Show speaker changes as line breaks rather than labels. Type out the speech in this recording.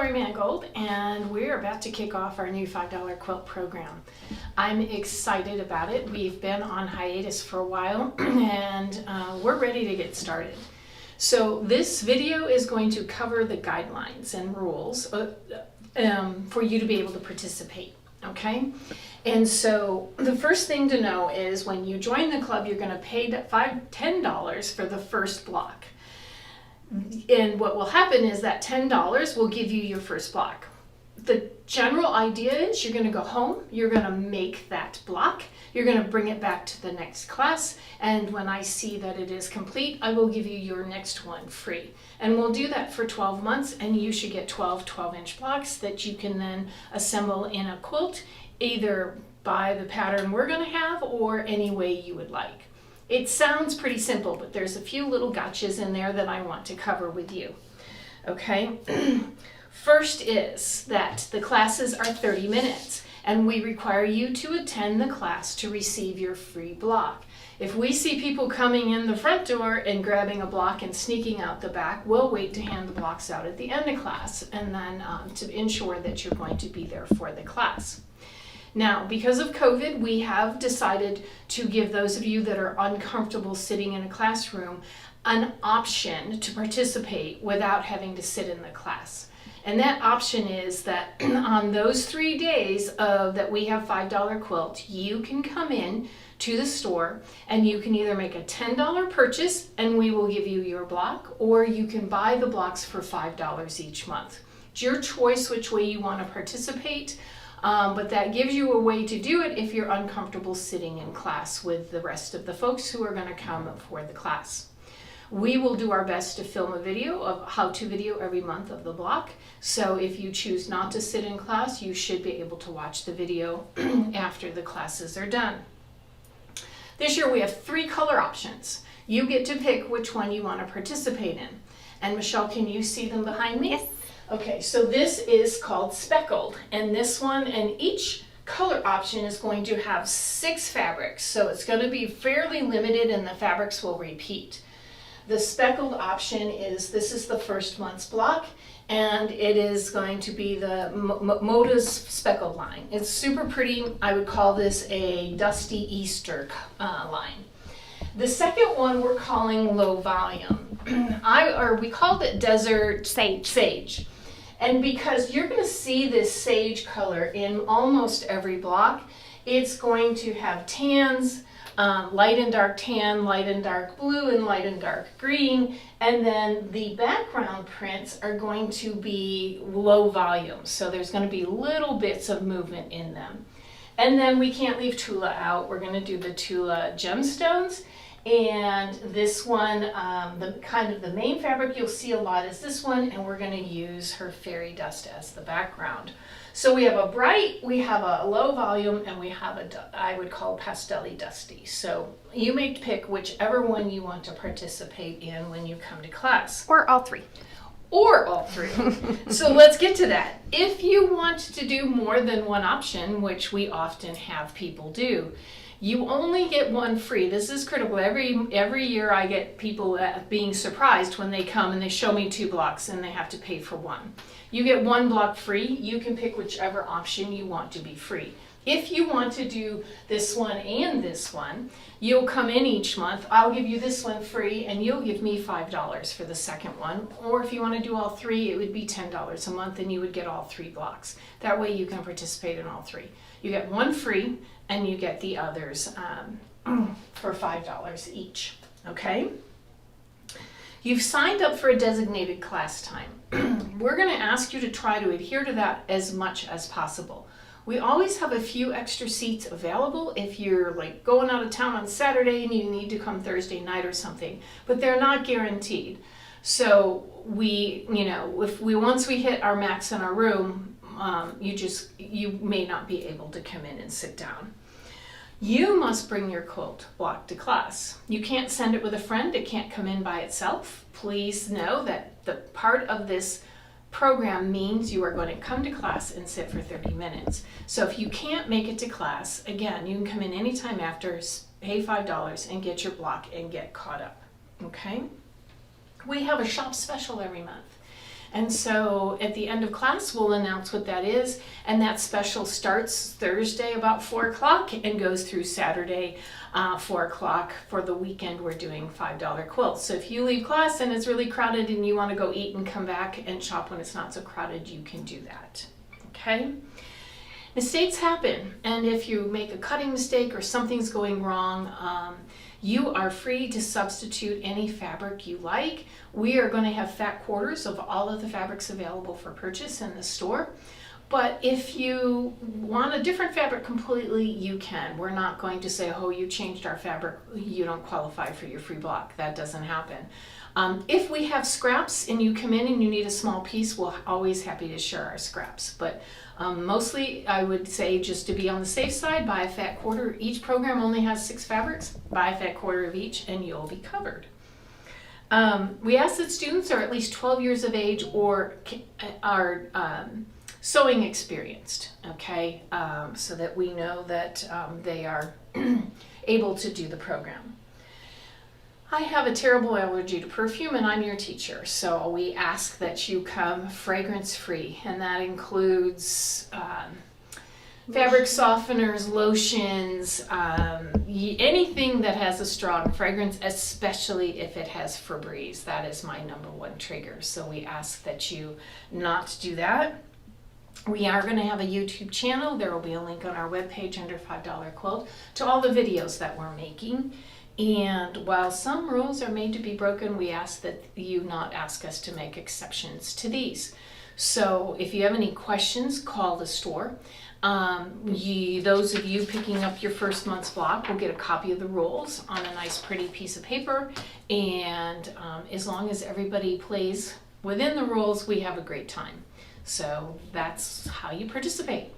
Laurie Mangold, and we're about to kick off our new $5 quilt program. I'm excited about it. We've been on hiatus for a while, and we're ready to get started. So this video is going to cover the guidelines and rules for you to be able to participate, okay? And so the first thing to know is when you join the club, you're going to pay $10 for the first block. And what will happen is that $10 will give you your first block. The general idea is you're going to go home, you're going to make that block, you're going to bring it back to the next class, and when I see that it is complete, I will give you your next one free. And we'll do that for 12 months, and you should get 12 12-inch blocks that you can then assemble in a quilt, either by the pattern we're going to have or any way you would like. It sounds pretty simple, but there's a few little gotchas in there that I want to cover with you. Okay? First is that the classes are 30 minutes, and we require you to attend the class to receive your free block. If we see people coming in the front door and grabbing a block and sneaking out the back, we'll wait to hand the blocks out at the end of class, and then to ensure that you're going to be there for the class. Now, because of COVID, we have decided to give those of you that are uncomfortable sitting in a classroom an option to participate without having to sit in the class. And that option is that on those 3 days that we have $5 quilt, you can come in to the store and you can either make a $10 purchase and we will give you your block, or you can buy the blocks for $5 each month. It's your choice which way you want to participate. But that gives you a way to do it if you're uncomfortable sitting in class with the rest of the folks who are going to come for the class. We will do our best to film a video, of how-to video every month of the block. So if you choose not to sit in class, you should be able to watch the video after the classes are done. This year we have 3 color options. You get to pick which one you want to participate in. And Michelle, can you see them behind me?
Yes.
Okay, so this is called speckled, and this one, and each color option is going to have 6 fabrics, so it's going to be fairly limited and the fabrics will repeat. The speckled option is, this is the first month's block, and it is going to be the Moda's speckled line. It's super pretty. I would call this a dusty Easter line. The second one we're calling low volume. We called it desert sage. And because you're going to see this sage color in almost every block, it's going to have tans, light and dark tan, light and dark blue, and light and dark green. And then the background prints are going to be low volume. So there's going to be little bits of movement in them. And then we can't leave Tula out. We're going to do the Tula gemstones. And this one, the main fabric you'll see a lot is this one, and we're going to use her fairy dust as the background. So we have a bright, we have a low volume, and we have I would call pastel-y dusty. So you may pick whichever one you want to participate in when you come to class.
Or all 3.
Or all 3. So let's get to that. If you want to do more than one option, which we often have people do, you only get one free. This is critical. Every year I get people being surprised when they come and they show me 2 blocks and they have to pay for 1. You get 1 block free. You can pick whichever option you want to be free. If you want to do this one and this one, you'll come in each month. I'll give you this one free and you'll give me $5 for the second one. Or if you want to do all 3, it would be $10 a month and you would get all 3 blocks. That way you can participate in all 3. You get 1 free and you get the others for $5 each, okay? You've signed up for a designated class time. We're going to ask you to try to adhere to that as much as possible. We always have a few extra seats available if you're like going out of town on Saturday and you need to come Thursday night or something, but they're not guaranteed. So once we hit our max in our room, you may not be able to come in and sit down. You must bring your quilt block to class. You can't send it with a friend. It can't come in by itself. Please know that the part of this program means you are going to come to class and sit for 30 minutes. So if you can't make it to class, again, you can come in anytime after, pay $5 and get your block and get caught up, okay? We have a shop special every month. And so at the end of class, we'll announce what that is. And that special starts Thursday about 4 o'clock and goes through Saturday 4 o'clock. For the weekend, we're doing $5 quilts. So if you leave class and it's really crowded and you want to go eat and come back and shop when it's not so crowded, you can do that. Okay? Mistakes happen, and if you make a cutting mistake or something's going wrong, you are free to substitute any fabric you like. We are going to have fat quarters of all of the fabrics available for purchase in the store. But if you want a different fabric completely, you can. We're not going to say, oh, you changed our fabric, you don't qualify for your free block. That doesn't happen. If we have scraps and you come in and you need a small piece, we're always happy to share our scraps. But mostly I would say, just to be on the safe side, buy a fat quarter. Each program only has 6 fabrics. Buy a fat quarter of each and you'll be covered. We ask that students are at least 12 years of age or are sewing experienced, okay, so that we know that they are able to do the program. I have a terrible allergy to perfume and I'm your teacher, so we ask that you come fragrance free, and that includes fabric softeners, lotions, anything that has a strong fragrance, especially if it has Febreze. That is my #1 trigger, so we ask that you not do that. We are going to have a YouTube channel. There will be a link on our webpage under $5 Quilt to all the videos that we're making. And while some rules are made to be broken, we ask that you not ask us to make exceptions to these. So if you have any questions, call the store. Those of you picking up your first month's block will get a copy of the rules on a nice pretty piece of paper. And as long as everybody plays within the rules, we have a great time. So that's how you participate.